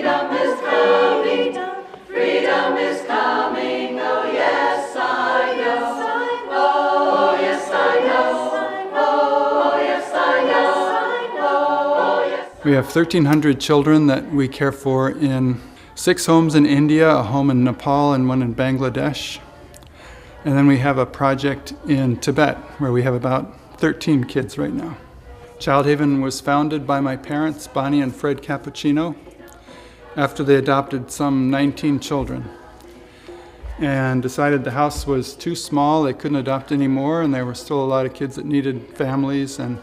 Freedom is coming, freedom is coming, oh yes I know, oh yes I know, oh yes I know, oh yes. We have 1,300 children that we care for in 6 homes in India, a home in Nepal, and one in Bangladesh. And then we have a project in Tibet where we have about 13 kids right now. Child Haven was founded by my parents, Bonnie and Fred Cappuccino, after they adopted some 19 children and decided the house was too small, they couldn't adopt any more, and there were still a lot of kids that needed families. And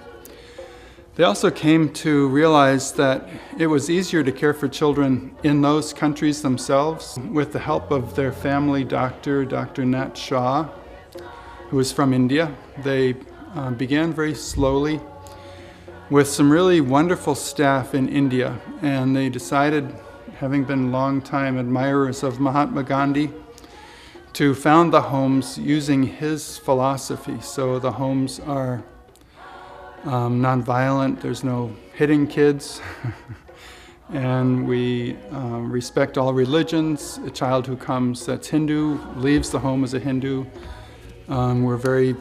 they also came to realize that it was easier to care for children in those countries themselves with the help of their family doctor, Dr. Nat Shah, who was from India. They began very slowly with some really wonderful staff in India, and they decided, having been long-time admirers of Mahatma Gandhi, to found the homes using his philosophy. So the homes are nonviolent, there's no hitting kids, and we respect all religions. A child who comes that's Hindu leaves the home as a Hindu. We're very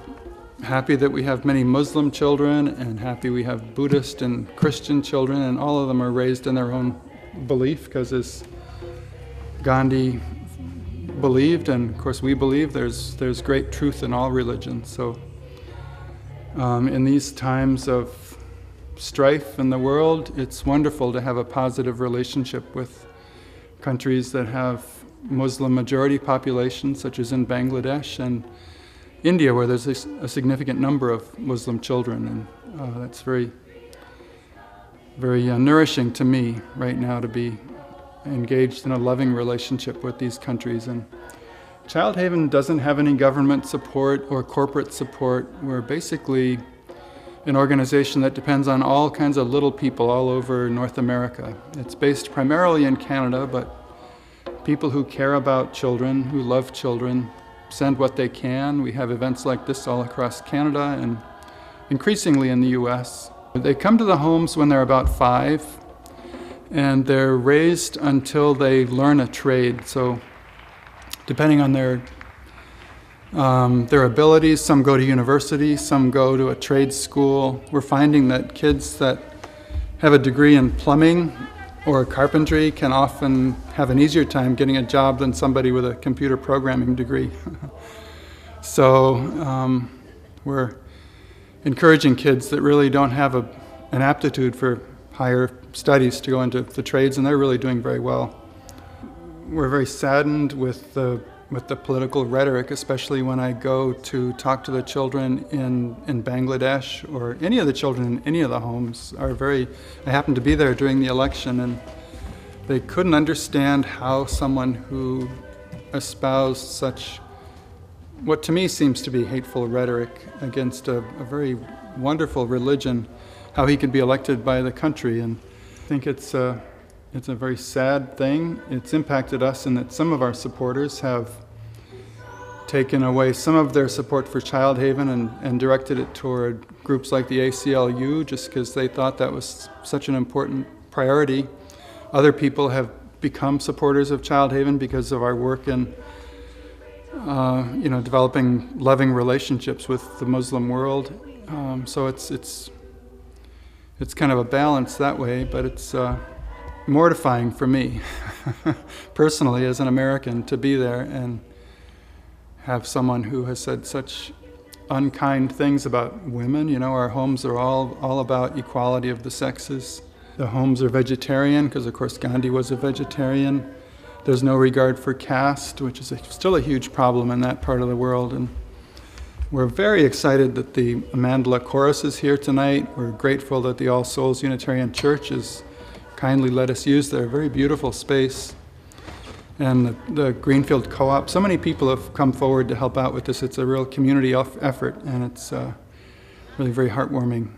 happy that we have many Muslim children, and happy we have Buddhist and Christian children, and all of them are raised in their own belief, because as Gandhi believed, and of course we believe, there's great truth in all religions. So in these times of strife in the world, it's wonderful to have a positive relationship with countries that have Muslim majority populations, such as in Bangladesh and India, where there's a significant number of Muslim children, and that's very, very nourishing to me right now to be engaged in a loving relationship with these countries. And Child Haven doesn't have any government support or corporate support. We're basically an organization that depends on all kinds of little people all over North America. It's based primarily in Canada, but people who care about children, who love children, send what they can. We have events like this all across Canada and increasingly in the US. They come to the homes when they're about 5, and they're raised until they learn a trade. So depending on their abilities, some go to university, some go to a trade school. We're finding that kids that have a degree in plumbing or carpentry can often have an easier time getting a job than somebody with a computer programming degree. So we're encouraging kids that really don't have an aptitude for higher studies to go into the trades, and they're really doing very well. We're very saddened with the political rhetoric, especially when I go to talk to the children in Bangladesh, or any of the children in any of the homes I happened to be there during the election, and they couldn't understand how someone who espoused such, what to me seems to be hateful rhetoric against a very wonderful religion, how he could be elected by the country. And I think it's a very sad thing. It's impacted us in that some of our supporters have taken away some of their support for Child Haven and directed it toward groups like the ACLU, just because they thought that was such an important priority. Other people have become supporters of Child Haven because of our work in developing loving relationships with the Muslim world. So it's kind of a balance that way, but it's mortifying for me personally as an American to be there and have someone who has said such unkind things about women. You know, our homes are all about equality of the sexes. The homes are vegetarian because, of course, Gandhi was a vegetarian. There's no regard for caste, which is still a huge problem in that part of the world. And we're very excited that the Mandala Chorus is here tonight. We're grateful that the All Souls Unitarian Church has kindly let us use their very beautiful space. And the Greenfield Co-op, so many people have come forward to help out with this. It's a real community effort, and it's really very heartwarming.